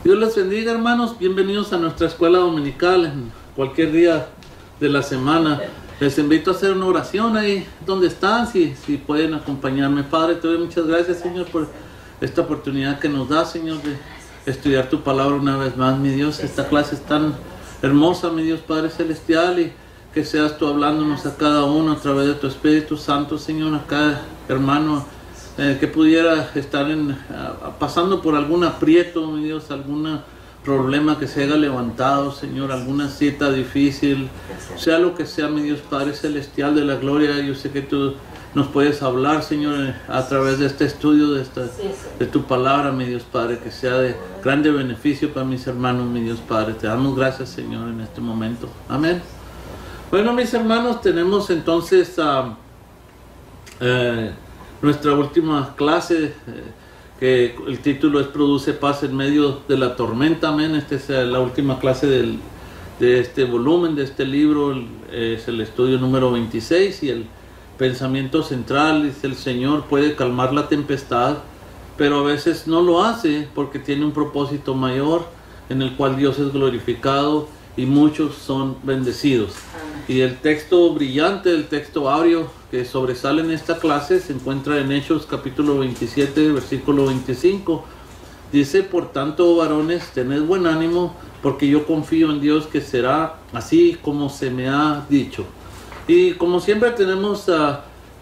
Dios les bendiga, hermanos. Bienvenidos a nuestra escuela dominical en cualquier día de la semana. Les invito a hacer una oración ahí donde están, si pueden acompañarme. Padre, te doy muchas gracias, Señor, por esta oportunidad que nos da, Señor, de estudiar tu palabra una vez más, mi Dios. Esta clase es tan hermosa, mi Dios Padre Celestial, y que seas tú hablándonos a cada uno a través de tu Espíritu Santo, Señor, a cada hermano que pudiera estar pasando por algún aprieto, mi Dios, algún problema que se haya levantado, Señor, alguna cita difícil, sea lo que sea, mi Dios Padre Celestial de la gloria. Yo sé que tú nos puedes hablar, Señor, a través de este estudio, de tu palabra, mi Dios Padre, que sea de grande beneficio para mis hermanos, mi Dios Padre. Te damos gracias, Señor, en este momento. Amén. Bueno, mis hermanos, tenemos entonces nuestra última clase, que el título es Produce paz en medio de la tormenta. Amén. Esta es la última clase de este volumen, de este libro. Es el estudio número 26 y el pensamiento central es: el Señor puede calmar la tempestad, pero a veces no lo hace porque tiene un propósito mayor en el cual Dios es glorificado y muchos son bendecidos. Y el texto brillante, el texto áureo que sobresale en esta clase se encuentra en Hechos capítulo 27, versículo 25. Dice: por tanto, varones, tened buen ánimo, porque yo confío en Dios que será así como se me ha dicho. Y como siempre tenemos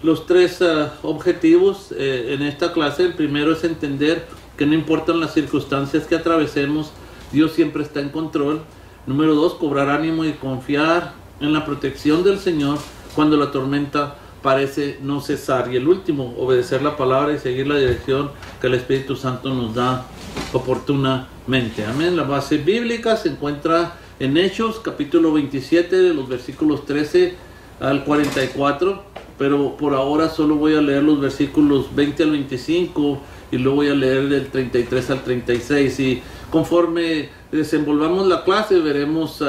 los tres objetivos en esta clase. El primero es entender que no importan las circunstancias que atravesemos, Dios siempre está en control. Número 2, cobrar ánimo y confiar en la protección del Señor cuando la tormenta parece no cesar. Y el último, obedecer la palabra y seguir la dirección que el Espíritu Santo nos da oportunamente. Amén. La base bíblica se encuentra en Hechos capítulo 27, de los versículos 13 al 44, pero por ahora solo voy a leer los versículos 20 al 25 y luego voy a leer del 33 al 36, y conforme desenvolvamos la clase veremos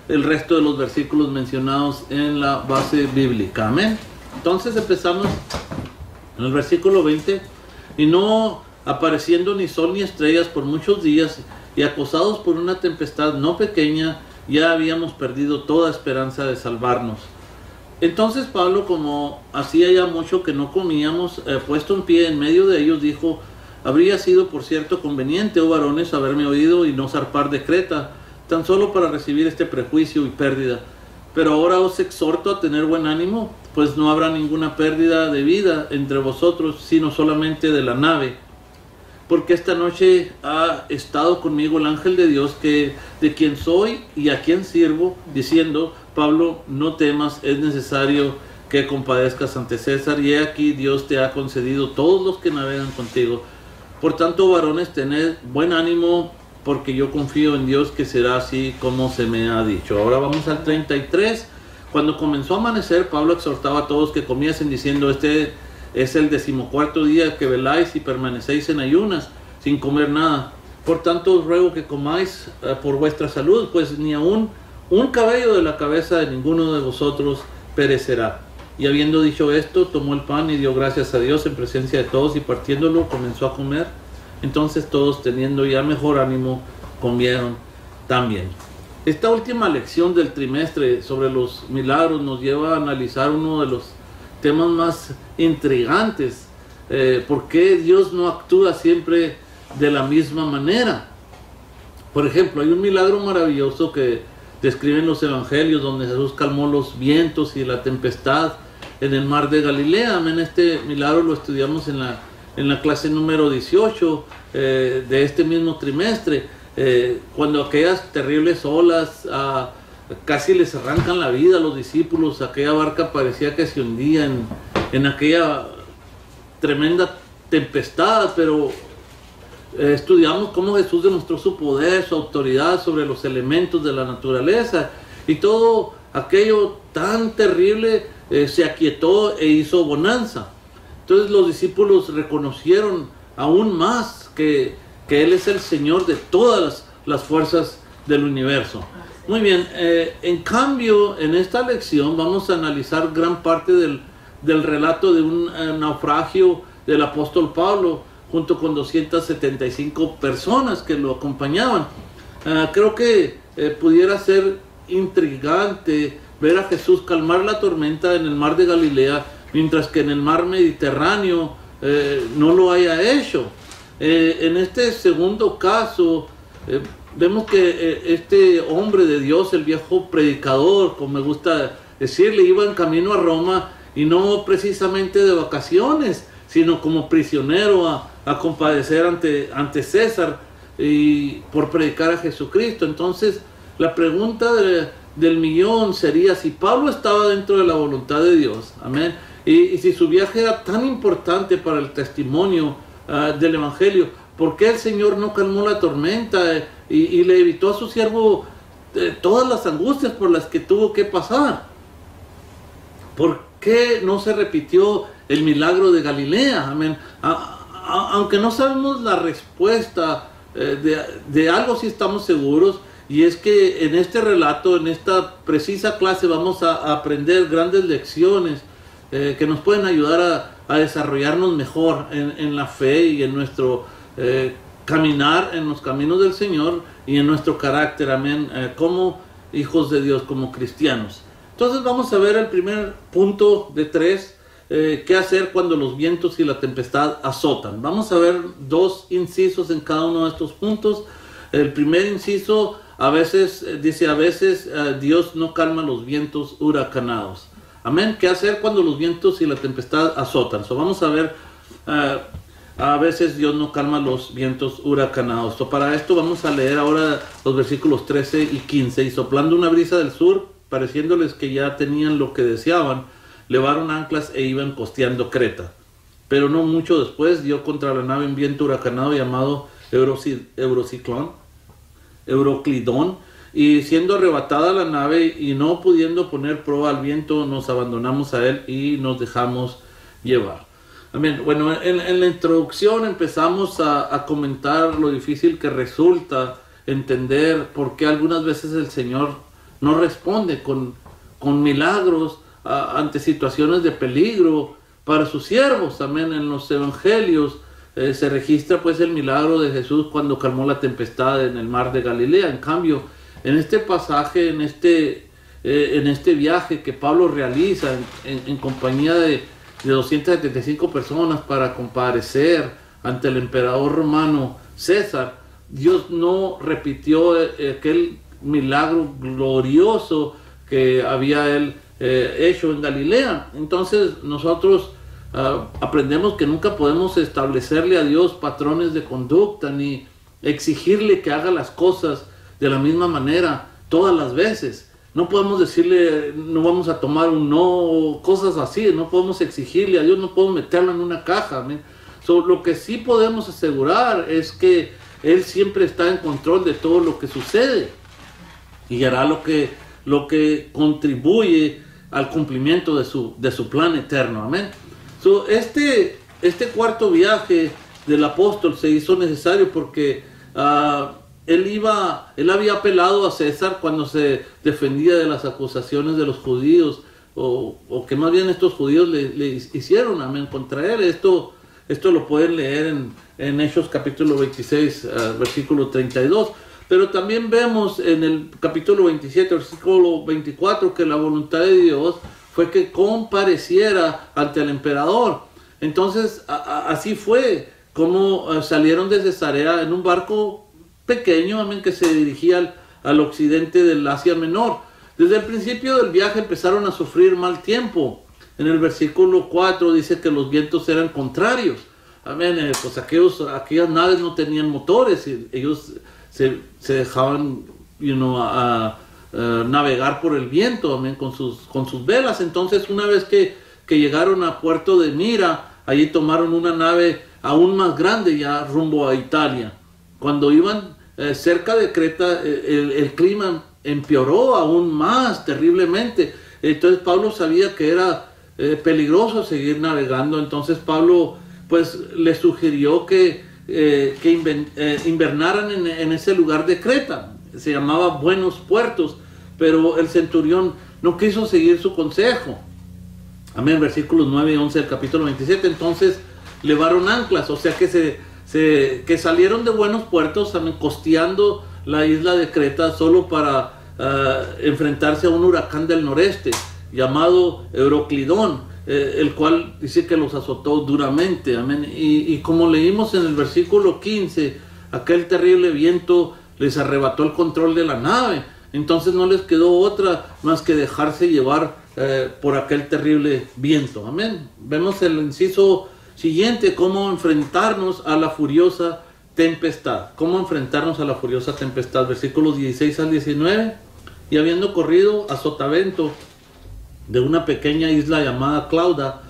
el resto de los versículos mencionados en la base bíblica. Amén. Entonces empezamos en el versículo 20. Y no apareciendo ni sol ni estrellas por muchos días, y acosados por una tempestad no pequeña, ya habíamos perdido toda esperanza de salvarnos. Entonces Pablo, como hacía ya mucho que no comíamos, puesto en pie en medio de ellos, dijo: habría sido por cierto conveniente, oh varones, haberme oído y no zarpar de Creta, tan solo para recibir este prejuicio y pérdida. Pero ahora os exhorto a tener buen ánimo, pues no habrá ninguna pérdida de vida entre vosotros, sino solamente de la nave. Porque esta noche ha estado conmigo el ángel de Dios, de quien soy y a quien sirvo, diciendo: Pablo, no temas, es necesario que compadezcas ante César, y he aquí Dios te ha concedido todos los que navegan contigo. Por tanto, varones, tened buen ánimo, porque yo confío en Dios que será así como se me ha dicho. Ahora vamos al 33. Cuando comenzó a amanecer, Pablo exhortaba a todos que comiesen, diciendo: este es el 14º día que veláis y permanecéis en ayunas, sin comer nada. Por tanto os ruego que comáis por vuestra salud, pues ni aun un cabello de la cabeza de ninguno de vosotros perecerá. Y habiendo dicho esto, tomó el pan y dio gracias a Dios en presencia de todos, y partiéndolo comenzó a comer. Entonces todos, teniendo ya mejor ánimo, comieron también. Esta última lección del trimestre sobre los milagros nos lleva a analizar uno de los temas más intrigantes. ¿Por qué Dios no actúa siempre de la misma manera? Por ejemplo, hay un milagro maravilloso que describen los evangelios, donde Jesús calmó los vientos y la tempestad en el mar de Galilea. Amén. Este milagro lo estudiamos en la clase número 18 de este mismo trimestre, cuando aquellas terribles olas casi les arrancan la vida a los discípulos. Aquella barca parecía que se hundía en aquella tremenda tempestad, pero estudiamos cómo Jesús demostró su poder, su autoridad sobre los elementos de la naturaleza, y todo aquello tan terrible se aquietó e hizo bonanza. Entonces los discípulos reconocieron aún más que Él es el Señor de todas las fuerzas del universo. Muy bien, en cambio, en esta lección vamos a analizar gran parte del relato de un naufragio del apóstol Pablo, junto con 275 personas que lo acompañaban. Creo que pudiera ser intrigante ver a Jesús calmar la tormenta en el mar de Galilea, mientras que en el mar Mediterráneo no lo haya hecho. En este segundo caso, vemos que este hombre de Dios, el viejo predicador, como me gusta decirle, iba en camino a Roma, y no precisamente de vacaciones, sino como prisionero a compadecer ante César y por predicar a Jesucristo. Entonces, la pregunta del millón sería si Pablo estaba dentro de la voluntad de Dios, amén, y si su viaje era tan importante para el testimonio del Evangelio, ¿por qué el Señor no calmó la tormenta y le evitó a su siervo todas las angustias por las que tuvo que pasar? ¿Por qué no se repitió el milagro de Galilea? Amén. Aunque no sabemos la respuesta, de algo sí estamos seguros, y es que en este relato, en esta precisa clase, vamos a aprender grandes lecciones que nos pueden ayudar a desarrollarnos mejor en la fe y en nuestro caminar en los caminos del Señor y en nuestro carácter, amén, como hijos de Dios, como cristianos. Entonces vamos a ver el primer punto de 3, qué hacer cuando los vientos y la tempestad azotan. Vamos a ver 2 incisos en cada uno de estos puntos. El primer inciso, a veces Dios no calma los vientos huracanados. Amén. ¿Qué hacer cuando los vientos y la tempestad azotan? Vamos a ver, a veces Dios no calma los vientos huracanados. Para esto vamos a leer ahora los versículos 13 y 15. Y soplando una brisa del sur, pareciéndoles que ya tenían lo que deseaban, levaron anclas e iban costeando Creta. Pero no mucho después dio contra la nave un viento huracanado llamado Euroclidón, y siendo arrebatada la nave y no pudiendo poner prueba al viento, nos abandonamos a él y nos dejamos llevar. Amén. Bueno, en la introducción empezamos a comentar lo difícil que resulta entender por qué algunas veces el Señor no responde con milagros ante situaciones de peligro para sus siervos. Amén. En los evangelios se registra pues el milagro de Jesús cuando calmó la tempestad en el mar de Galilea. En cambio, en este pasaje, en este viaje que Pablo realiza en compañía de 275 personas para comparecer ante el emperador romano César, Dios no repitió aquel milagro glorioso que había él hecho en Galilea. Entonces nosotros aprendemos que nunca podemos establecerle a Dios patrones de conducta ni exigirle que haga las cosas de la misma manera todas las veces. No podemos decirle no vamos a tomar un no, cosas así. No podemos exigirle a Dios, no podemos meterlo en una caja. Lo que sí podemos asegurar es que Él siempre está en control de todo lo que sucede y hará lo que contribuye al cumplimiento de su plan eterno. Amén. Este cuarto viaje del apóstol se hizo necesario porque él había apelado a César cuando se defendía de las acusaciones de los judíos, o que más bien estos judíos le hicieron, amén, contra él. Esto lo pueden leer en Hechos capítulo 26, versículo 32. Pero también vemos en el capítulo 27, versículo 24, que la voluntad de Dios fue que compareciera ante el emperador. Entonces, así fue como salieron de Cesarea en un barco pequeño, amén, que se dirigía al occidente del Asia Menor. Desde el principio del viaje empezaron a sufrir mal tiempo. En el versículo 4 dice que los vientos eran contrarios. Amén. Pues aquellas naves no tenían motores y ellos se dejaban navegar por el viento, amén, con sus velas. Entonces, una vez que llegaron a Puerto de Mira, allí tomaron una nave aún más grande ya rumbo a Italia. Cuando iban cerca de Creta, el clima empeoró aún más terriblemente. Entonces Pablo sabía que era peligroso seguir navegando. Entonces Pablo pues le sugirió que invernaran en ese lugar de Creta. Se llamaba Buenos Puertos, pero el centurión no quiso seguir su consejo. Amén. Versículos 9 y 11 del capítulo 27. Entonces levaron anclas, o sea que que salieron de buenos puertos, costeando la isla de Creta solo para enfrentarse a un huracán del noreste llamado Euroclidón, el cual dice que los azotó duramente. Amén. Y como leímos en el versículo 15, aquel terrible viento les arrebató el control de la nave. Entonces no les quedó otra más que dejarse llevar por aquel terrible viento. Amén. Vemos el inciso siguiente: cómo enfrentarnos a la furiosa tempestad. Cómo enfrentarnos a la furiosa tempestad. Versículos 16 al 19. Y habiendo corrido a sotavento de una pequeña isla llamada Clauda,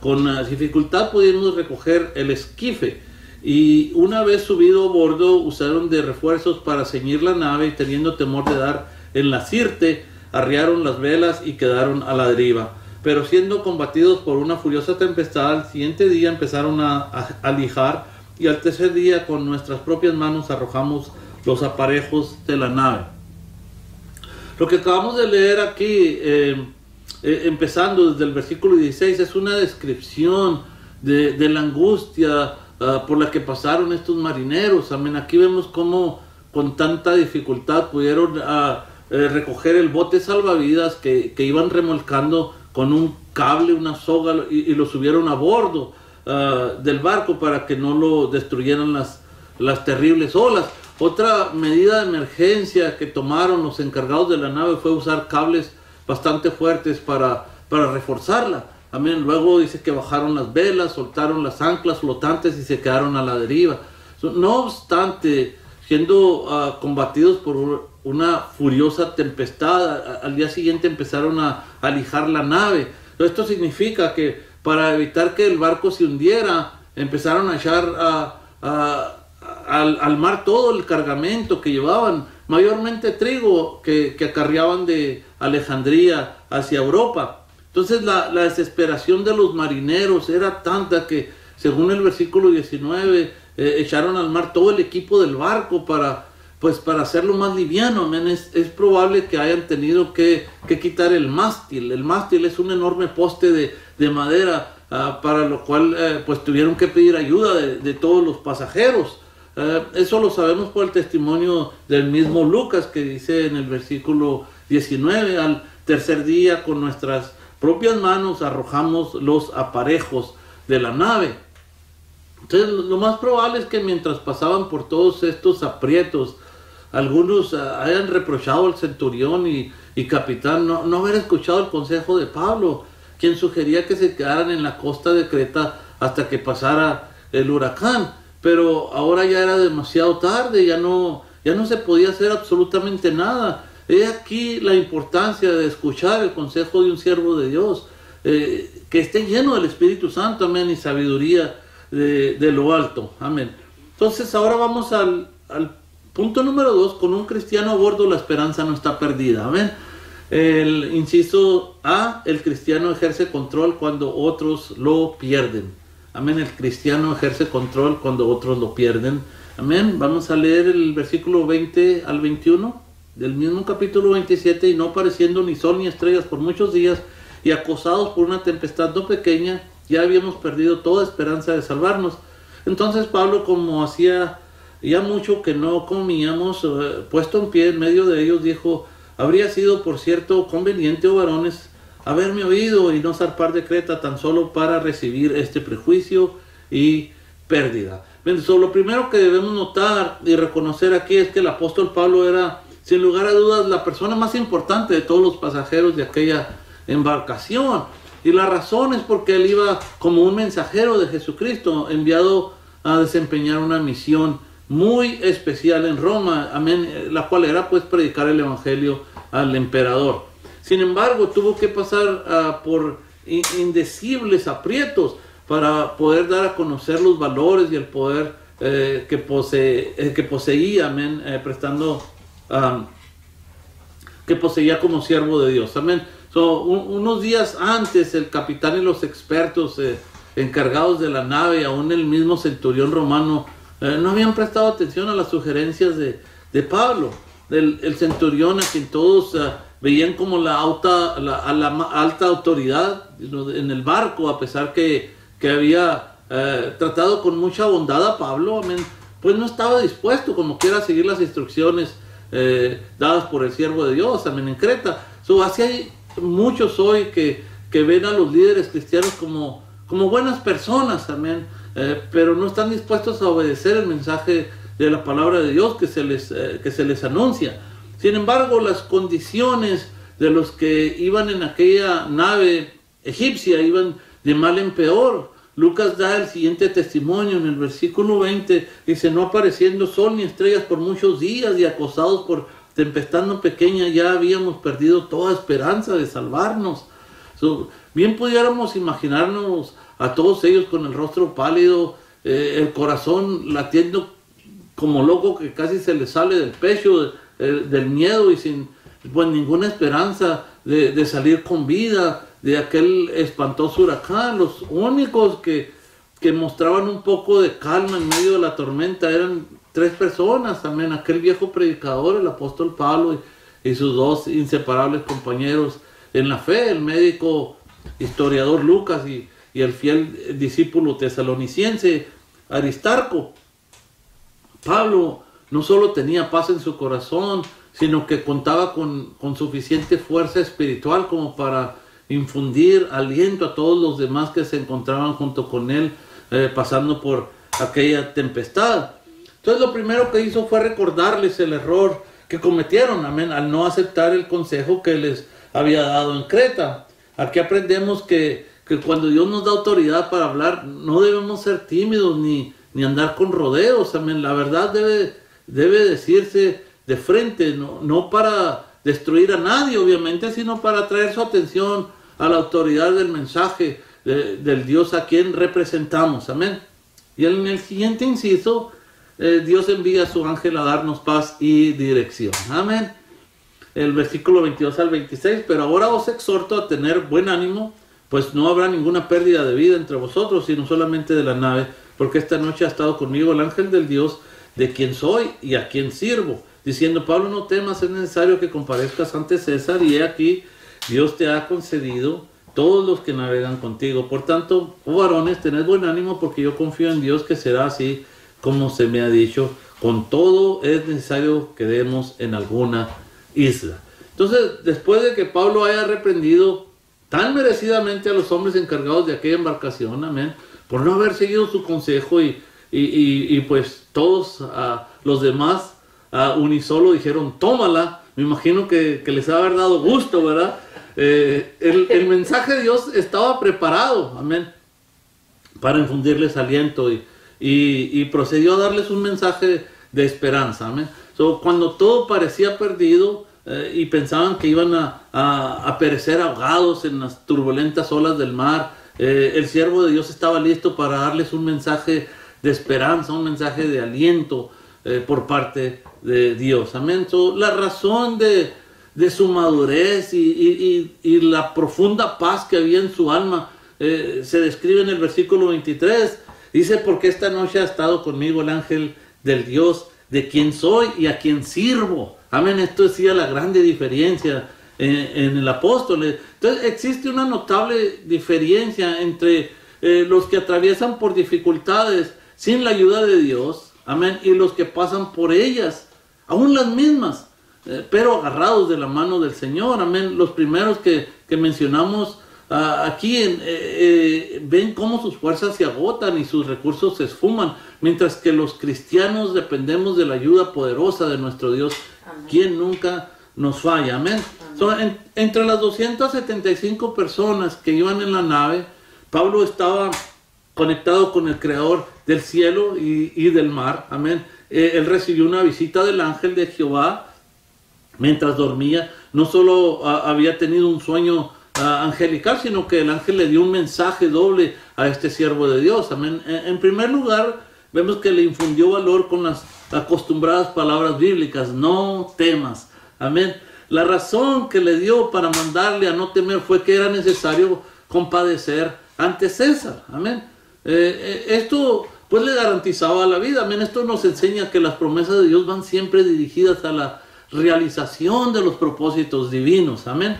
con dificultad pudimos recoger el esquife, y una vez subido a bordo usaron de refuerzos para ceñir la nave, y teniendo temor de dar en la sirte, arriaron las velas y quedaron a la deriva. Pero siendo combatidos por una furiosa tempestad, al siguiente día empezaron a lijar, y al tercer día con nuestras propias manos arrojamos los aparejos de la nave. Lo que acabamos de leer aquí, empezando desde el versículo 16, es una descripción de la angustia por la que pasaron estos marineros. Amén. Aquí vemos cómo con tanta dificultad pudieron recoger el bote salvavidas que iban remolcando con un cable, una soga, y lo subieron a bordo del barco para que no lo destruyeran las terribles olas. Otra medida de emergencia que tomaron los encargados de la nave fue usar cables bastante fuertes para reforzarla. Amén. Luego dice que bajaron las velas, soltaron las anclas flotantes y se quedaron a la deriva. No obstante, siendo combatidos por una furiosa tempestad, al día siguiente empezaron a lijar la nave. Esto significa que para evitar que el barco se hundiera, empezaron a echar al mar todo el cargamento que llevaban, mayormente trigo que acarreaban de Alejandría hacia Europa. Entonces la desesperación de los marineros era tanta que, según el versículo 19, echaron al mar todo el equipo del barco para hacerlo más liviano. Amén. Es probable que hayan tenido que quitar el mástil. El mástil es un enorme poste de madera, para lo cual tuvieron que pedir ayuda de todos los pasajeros. Eso lo sabemos por el testimonio del mismo Lucas, que dice en el versículo 19: al tercer día con nuestras propias manos arrojamos los aparejos de la nave. Entonces lo más probable es que mientras pasaban por todos estos aprietos, algunos hayan reprochado al centurión y capitán no haber escuchado el consejo de Pablo, quien sugería que se quedaran en la costa de Creta hasta que pasara el huracán. Pero ahora ya era demasiado tarde, ya no se podía hacer absolutamente nada. He aquí la importancia de escuchar el consejo de un siervo de Dios, que esté lleno del Espíritu Santo, amén, y sabiduría de lo alto, amén. Entonces ahora vamos al punto número 2: con un cristiano a bordo la esperanza no está perdida, amén. El inciso A: el cristiano ejerce control cuando otros lo pierden. Amén. El cristiano ejerce control cuando otros lo pierden. Amén. Vamos a leer el versículo 20 al 21 del mismo capítulo 27. Y no apareciendo ni sol ni estrellas por muchos días, y acosados por una tempestad no pequeña, ya habíamos perdido toda esperanza de salvarnos. Entonces Pablo, como hacía ya mucho que no comíamos, puesto en pie en medio de ellos, dijo: habría sido por cierto conveniente, oh varones, haberme oído y no zarpar de Creta tan solo para recibir este prejuicio y pérdida. Bien, lo primero que debemos notar y reconocer aquí es que el apóstol Pablo era, sin lugar a dudas, la persona más importante de todos los pasajeros de aquella embarcación. Y la razón es porque él iba como un mensajero de Jesucristo, enviado a desempeñar una misión muy especial en Roma, amén, la cual era predicar el evangelio al emperador. Sin embargo, tuvo que pasar por indecibles aprietos para poder dar a conocer los valores y el poder que poseía, amén, que poseía como siervo de Dios, amén. Unos días antes, el capitán y los expertos encargados de la nave, aún el mismo centurión romano, no habían prestado atención a las sugerencias de Pablo. El centurión, a quien todos veían como la alta autoridad en el barco, a pesar que había tratado con mucha bondad a Pablo, amén, pues no estaba dispuesto como quiera a seguir las instrucciones dadas por el siervo de Dios, amén, en Creta. Así hay muchos hoy que ven a los líderes cristianos como buenas personas, amén, pero no están dispuestos a obedecer el mensaje de la palabra de Dios que se les anuncia. Sin embargo, las condiciones de los que iban en aquella nave egipcia iban de mal en peor. Lucas da el siguiente testimonio en el versículo 20, dice: no apareciendo sol ni estrellas por muchos días y acosados por tempestad no pequeña, ya habíamos perdido toda esperanza de salvarnos. Bien pudiéramos imaginarnos a todos ellos con el rostro pálido, el corazón latiendo como loco que casi se les sale del pecho del miedo y sin ninguna esperanza de salir con vida de aquel espantoso huracán. Los únicos que mostraban un poco de calma en medio de la tormenta eran 3 personas, amén: aquel viejo predicador, el apóstol Pablo, y sus 2 inseparables compañeros en la fe, el médico historiador Lucas y el fiel discípulo tesalonicense Aristarco. Pablo no solo tenía paz en su corazón, sino que contaba con suficiente fuerza espiritual como para infundir aliento a todos los demás que se encontraban junto con él, pasando por aquella tempestad. Entonces lo primero que hizo fue recordarles el error que cometieron, amén, al no aceptar el consejo que les había dado en Creta. Aquí aprendemos que cuando Dios nos da autoridad para hablar, no debemos ser tímidos ni andar con rodeos, amén. La verdad debe decirse de frente, no para destruir a nadie, obviamente, sino para atraer su atención a la autoridad del mensaje del Dios a quien representamos, amén. Y en el siguiente inciso, Dios envía a su ángel a darnos paz y dirección, amén. El versículo 22 al 26, pero ahora os exhorto a tener buen ánimo, pues no habrá ninguna pérdida de vida entre vosotros, sino solamente de la nave, porque esta noche ha estado conmigo el ángel del Dios, de quien soy y a quien sirvo, diciendo: Pablo, no temas, es necesario que comparezcas ante César, y he aquí, Dios te ha concedido todos los que navegan contigo. Por tanto, oh varones, tened buen ánimo, porque yo confío en Dios que será así como se me ha dicho. Con todo es necesario que demos en alguna isla. Entonces, después de que Pablo haya reprendido tan merecidamente a los hombres encargados de aquella embarcación, amén, por no haber seguido su consejo, y pues todos los demás unisolo dijeron: tómala. Me imagino que les ha haber dado gusto, ¿verdad? El mensaje de Dios estaba preparado, amén, para infundirles aliento, y procedió a darles un mensaje de esperanza, amén. Cuando todo parecía perdido y pensaban que iban a perecer ahogados en las turbulentas olas del mar, el siervo de Dios estaba listo para darles un mensaje de esperanza, un mensaje de aliento por parte de Dios, amén. La razón de su madurez y la profunda paz que había en su alma se describe en el versículo 23. Dice: porque esta noche ha estado conmigo el ángel del Dios, de quien soy y a quien sirvo. Amén. Esto decía la grande diferencia en el apóstol. Entonces existe una notable diferencia entre los que atraviesan por dificultades sin la ayuda de Dios, amén, y los que pasan por ellas, aún las mismas, pero agarrados de la mano del Señor, amén. Los primeros que mencionamos aquí ven cómo sus fuerzas se agotan y sus recursos se esfuman, mientras que los cristianos dependemos de la ayuda poderosa de nuestro Dios, amén, quien nunca nos falla, amén. Entre las 275 personas que iban en la nave, Pablo estaba conectado con el Creador del cielo y del mar, amén. Él recibió una visita del ángel de Jehová mientras dormía. No solo había tenido un sueño angelical, sino que el ángel le dio un mensaje doble a este siervo de Dios, amén. En primer lugar, vemos que le infundió valor con las acostumbradas palabras bíblicas: no temas, amén. La razón que le dio para mandarle a no temer fue que era necesario compadecer ante César, amén. Esto pues le garantizaba la vida, amén. Esto nos enseña que las promesas de Dios van siempre dirigidas a la realización de los propósitos divinos, amén.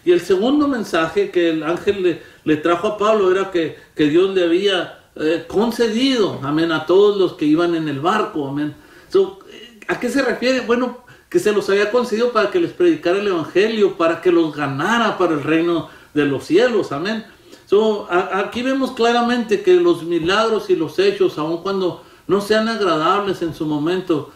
Y el segundo mensaje que el ángel le trajo a Pablo era que Dios le había concedido, amén, a todos los que iban en el barco, amén. ¿A qué se refiere? Bueno, que se los había concedido para que les predicara el evangelio, para que los ganara para el reino de los cielos, amén. Aquí vemos claramente que los milagros y los hechos, aun cuando no sean agradables en su momento,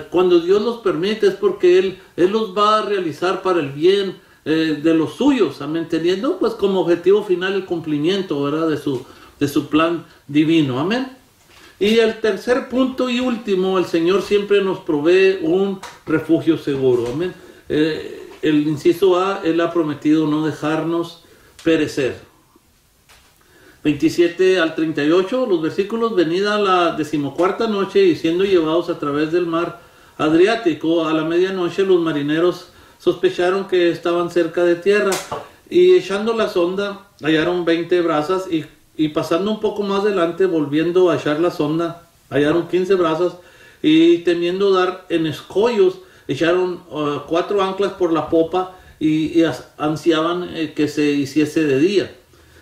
cuando Dios los permite es porque Él los va a realizar para el bien de los suyos, amén, teniendo pues como objetivo final el cumplimiento, ¿verdad?, de su plan divino, amén. Y el tercer punto y último, el Señor siempre nos provee un refugio seguro, amén. El inciso A, Él ha prometido no dejarnos perecer. 27 al 38, los versículos: venida la 14ª noche y siendo llevados a través del mar Adriático, a la medianoche los marineros sospecharon que estaban cerca de tierra, y echando la sonda hallaron 20 brazas, y pasando un poco más adelante, volviendo a echar la sonda, hallaron 15 brazas, y temiendo dar en escollos, echaron 4 anclas por la popa, y ansiaban que se hiciese de día.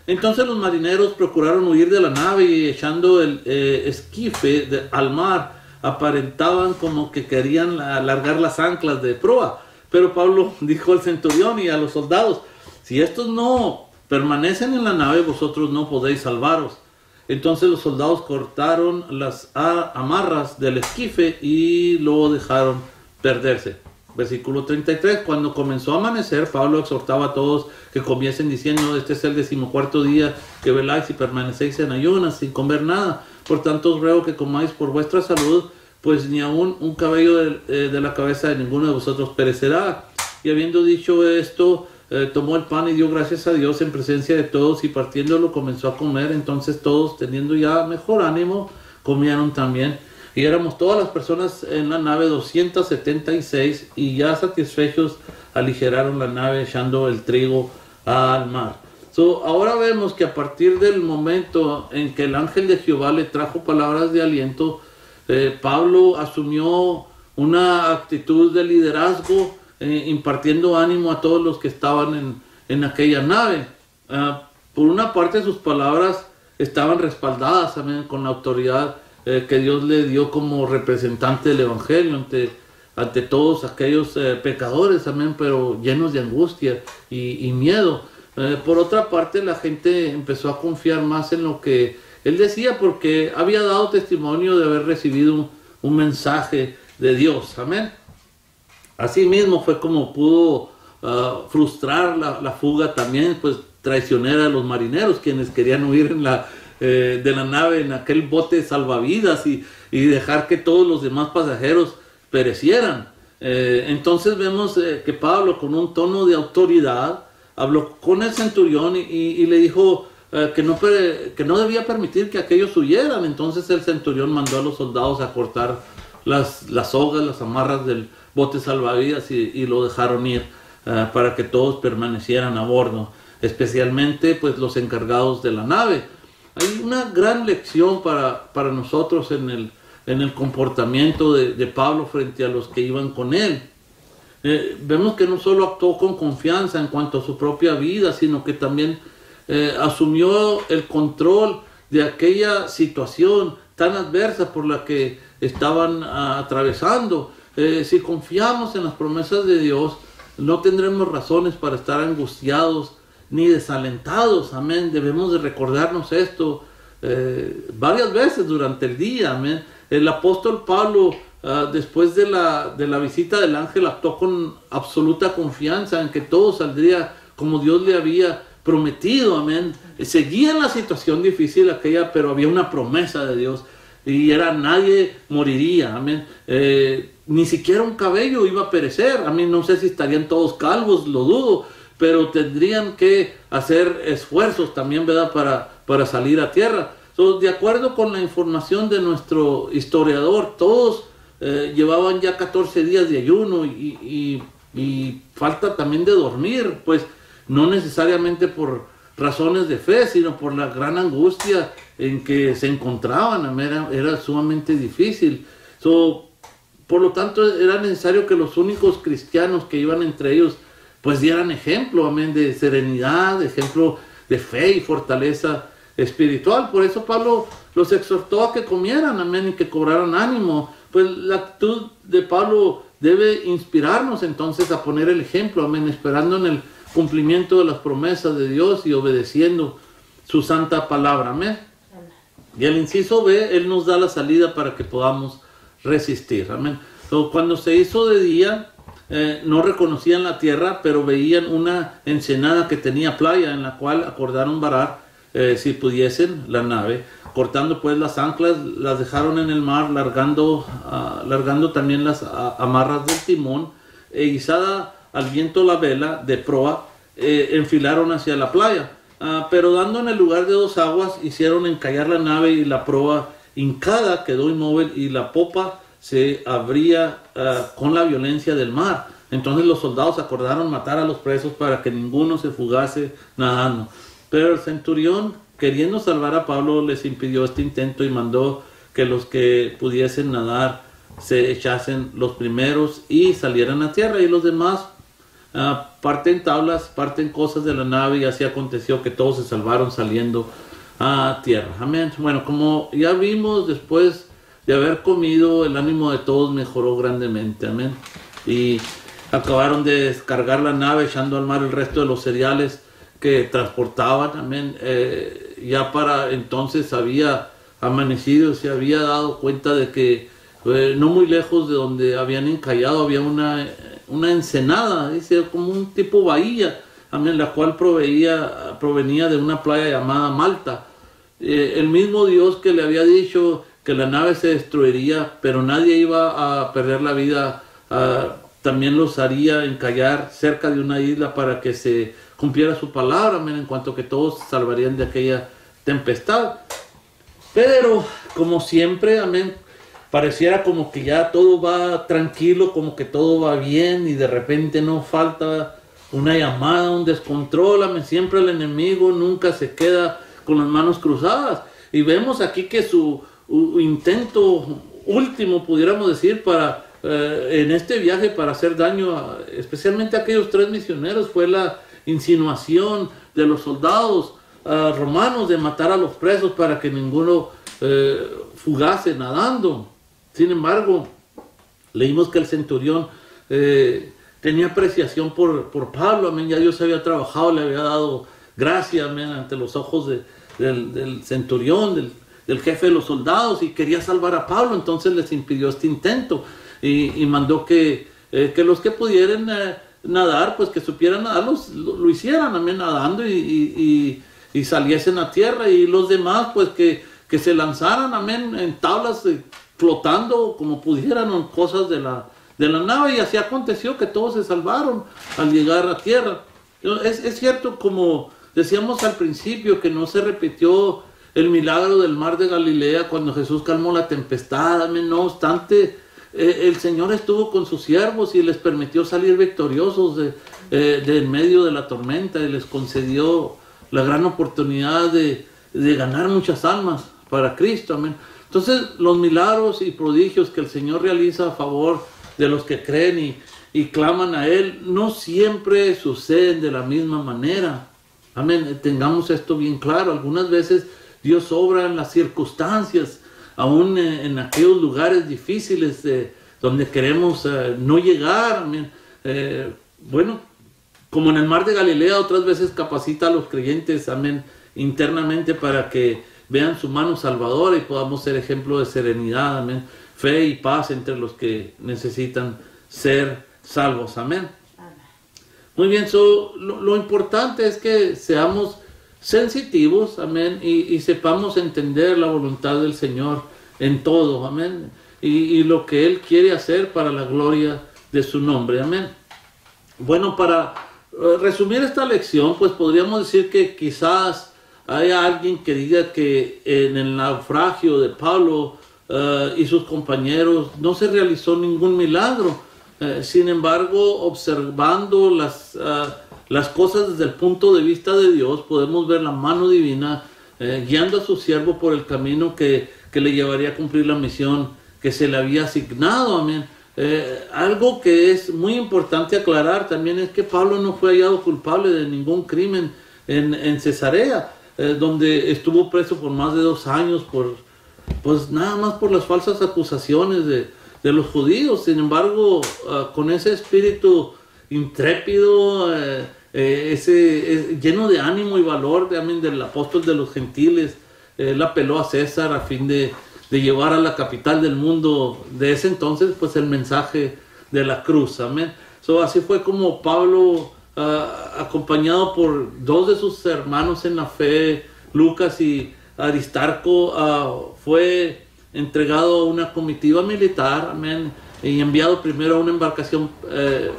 Entonces los marineros procuraron huir de la nave, y echando el esquife al mar, aparentaban como que querían alargar las anclas de proa. Pero Pablo dijo al centurión y a los soldados: si estos no permanecen en la nave, vosotros no podéis salvaros. Entonces los soldados cortaron las amarras del esquife y lo dejaron perderse. Versículo 33, cuando comenzó a amanecer, Pablo exhortaba a todos que comiesen diciendo: este es el 14º día que veláis y permanecéis en ayunas sin comer nada. Por tanto os ruego que comáis por vuestra salud, pues ni aun un cabello de la cabeza de ninguno de vosotros perecerá. Y habiendo dicho esto, tomó el pan y dio gracias a Dios en presencia de todos, y partiéndolo comenzó a comer. Entonces todos, teniendo ya mejor ánimo, comieron también. Y éramos todas las personas en la nave 276, y ya satisfechos aligeraron la nave echando el trigo al mar. Ahora vemos que a partir del momento en que el ángel de Jehová le trajo palabras de aliento, Pablo asumió una actitud de liderazgo, impartiendo ánimo a todos los que estaban en aquella nave. Por una parte, sus palabras estaban respaldadas, amén, con la autoridad que Dios le dio como representante del evangelio ante todos aquellos pecadores, amén, pero llenos de angustia y miedo. Por otra parte, la gente empezó a confiar más en lo que él decía, porque había dado testimonio de haber recibido un mensaje de Dios, amén. Asimismo fue como pudo frustrar la fuga también, pues, traicionera de los marineros, quienes querían huir de la nave en aquel bote salvavidas y dejar que todos los demás pasajeros perecieran. Entonces vemos que Pablo, con un tono de autoridad, habló con el centurión y le dijo que no debía permitir que aquellos huyeran. Entonces el centurión mandó a los soldados a cortar las sogas, las amarras del bote salvavidas, y lo dejaron ir para que todos permanecieran a bordo, especialmente pues los encargados de la nave. Hay una gran lección para nosotros en el comportamiento de Pablo frente a los que iban con él. Vemos que no solo actuó con confianza en cuanto a su propia vida, sino que también asumió el control de aquella situación tan adversa por la que estaban atravesando. Si confiamos en las promesas de Dios, no tendremos razones para estar angustiados ni desalentados, amén. Debemos de recordarnos esto varias veces durante el día, amén. El apóstol Pablo, después de la visita del ángel, actuó con absoluta confianza en que todo saldría como Dios le había prometido, amén. Seguía en la situación difícil aquella, pero había una promesa de Dios, y nadie moriría, amén. Ni siquiera un cabello iba a perecer, amén. No sé si estarían todos calvos, lo dudo, pero tendrían que hacer esfuerzos también, ¿verdad?, para salir a tierra. De acuerdo con la información de nuestro historiador, todos llevaban ya 14 días de ayuno y falta también de dormir, pues no necesariamente por razones de fe, sino por la gran angustia en que se encontraban. Era sumamente difícil. Por lo tanto, era necesario que los únicos cristianos que iban entre ellos pues dieran ejemplo, amén, de serenidad, ejemplo de fe y fortaleza espiritual. Por eso Pablo los exhortó a que comieran, amén, y que cobraran ánimo. Pues la actitud de Pablo debe inspirarnos entonces a poner el ejemplo, amén, esperando en el cumplimiento de las promesas de Dios y obedeciendo su santa palabra, amén. Y el inciso B, Él nos da la salida para que podamos resistir, amén. So, cuando se hizo de día, no reconocían la tierra, pero veían una ensenada que tenía playa, en la cual acordaron varar, si pudiesen, la nave. Cortando pues las anclas, las dejaron en el mar, largando también las amarras del timón, e izada al viento la vela de proa, enfilaron hacia la playa. Pero dando en el lugar de dos aguas, hicieron encallar la nave, y la proa hincada quedó inmóvil, y la popa se abría con la violencia del mar. Entonces los soldados acordaron matar a los presos para que ninguno se fugase nadando. Pero el centurión, queriendo salvar a Pablo, les impidió este intento y mandó que los que pudiesen nadar se echasen los primeros y salieran a tierra, y los demás parten tablas, parten cosas de la nave, y así aconteció que todos se salvaron saliendo a tierra. Amén. Bueno, como ya vimos, después de haber comido, el ánimo de todos mejoró grandemente. Amén. Y acabaron de descargar la nave, echando al mar el resto de los cereales que transportaban. Amén. Ya para entonces había amanecido, se había dado cuenta de que no muy lejos de donde habían encallado había una ensenada, dice, como un tipo bahía, amén, la cual provenía de una playa llamada Malta. El mismo Dios que le había dicho que la nave se destruiría, pero nadie iba a perder la vida, también los haría encallar cerca de una isla para que se cumpliera su palabra, amén, en cuanto que todos se salvarían de aquella tempestad. Pero, como siempre, amén, pareciera como que ya todo va tranquilo, como que todo va bien, y de repente no falta una llamada, un descontrol, amén. Siempre el enemigo nunca se queda con las manos cruzadas. Y vemos aquí que su intento último, pudiéramos decir, en este viaje para hacer daño, especialmente a aquellos 3 misioneros, fue la insinuación de los soldados romanos de matar a los presos para que ninguno fugase nadando. Sin embargo, leímos que el centurión tenía apreciación por Pablo, amén. Ya Dios había trabajado, le había dado gracia, amén, ante los ojos del centurión, del jefe de los soldados, y quería salvar a Pablo. Entonces les impidió este intento y mandó que los que pudieran nadar, pues que supieran nadar, lo hicieran, amén, nadando y saliesen a tierra, y los demás pues que se lanzaran, amén, en tablas, flotando como pudieran, en cosas de la nave. Y así aconteció que todos se salvaron al llegar a tierra. Es cierto, como decíamos al principio, que no se repitió el milagro del mar de Galilea cuando Jesús calmó la tempestad, amén. No obstante, el Señor estuvo con sus siervos y les permitió salir victoriosos de en medio de la tormenta, y les concedió la gran oportunidad de ganar muchas almas para Cristo, amén. Entonces, los milagros y prodigios que el Señor realiza a favor de los que creen y claman a Él, no siempre suceden de la misma manera. Amén. Tengamos esto bien claro. Algunas veces Dios obra en las circunstancias, aún en aquellos lugares difíciles donde queremos no llegar. Amén. Bueno, como en el mar de Galilea, otras veces capacita a los creyentes, amén, internamente, para que vean su mano salvadora y podamos ser ejemplo de serenidad, amén, fe y paz entre los que necesitan ser salvos, amén. Muy bien, lo importante es que seamos sensitivos, amén, y sepamos entender la voluntad del Señor en todo, amén, y lo que Él quiere hacer para la gloria de su nombre, amén. Bueno, para resumir esta lección, pues podríamos decir que quizás hay alguien que diga que en el naufragio de Pablo y sus compañeros no se realizó ningún milagro. Sin embargo, observando las cosas desde el punto de vista de Dios, podemos ver la mano divina guiando a su siervo por el camino que le llevaría a cumplir la misión que se le había asignado. Amén. Algo que es muy importante aclarar también es que Pablo no fue hallado culpable de ningún crimen en Cesarea. donde estuvo preso por más de 2 años, pues nada más por las falsas acusaciones de los judíos. Sin embargo, con ese espíritu intrépido, lleno de ánimo y valor del apóstol de los gentiles, él apeló a César a fin de llevar a la capital del mundo de ese entonces, pues el mensaje de la cruz. Amén. Así fue como Pablo, acompañado por 2 de sus hermanos en la fe, Lucas y Aristarco, fue entregado a una comitiva militar, amén, y enviado primero a una embarcación,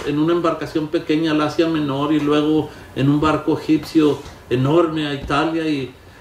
en una embarcación pequeña al Asia Menor, y luego en un barco egipcio enorme a Italia,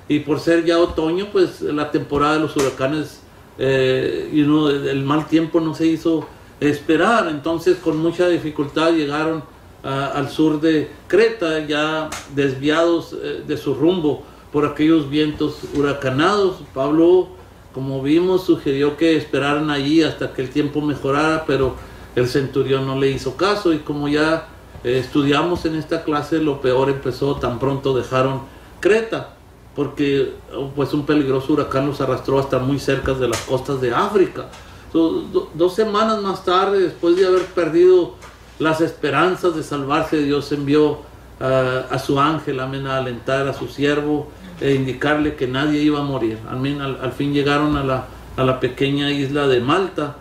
y por ser ya otoño, pues la temporada de los huracanes, el mal tiempo no se hizo esperar. Entonces con mucha dificultad llegaron al sur de Creta, ya desviados de su rumbo por aquellos vientos huracanados. Pablo, como vimos, sugirió que esperaran allí hasta que el tiempo mejorara, pero el centurión no le hizo caso, y como ya estudiamos en esta clase, lo peor empezó tan pronto dejaron Creta, porque pues un peligroso huracán los arrastró hasta muy cerca de las costas de África. 2 semanas más tarde, después de haber perdido las esperanzas de salvarse, Dios envió a su ángel, amén, a alentar a su siervo e indicarle que nadie iba a morir. Amén. Al fin llegaron a la pequeña isla de Malta,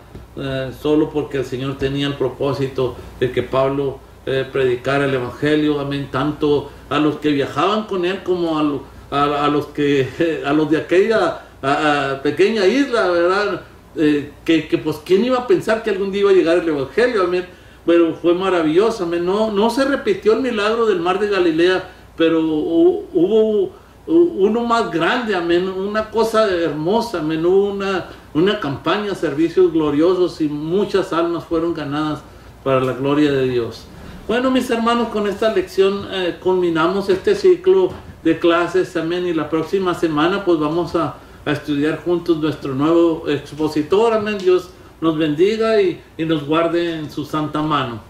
solo porque el Señor tenía el propósito de que Pablo predicara el evangelio, amén, tanto a los que viajaban con él como a los de aquella pequeña isla, ¿verdad? Que pues quién iba a pensar que algún día iba a llegar el evangelio, amén. Pero fue maravilloso, amén. No se repitió el milagro del mar de Galilea, pero hubo uno más grande, amén, una cosa hermosa, amén, una campaña, servicios gloriosos, y muchas almas fueron ganadas para la gloria de Dios. Bueno, mis hermanos, con esta lección culminamos este ciclo de clases, amén, y la próxima semana pues vamos a estudiar juntos nuestro nuevo expositor, amén. Dios nos bendiga y nos guarde en su santa mano.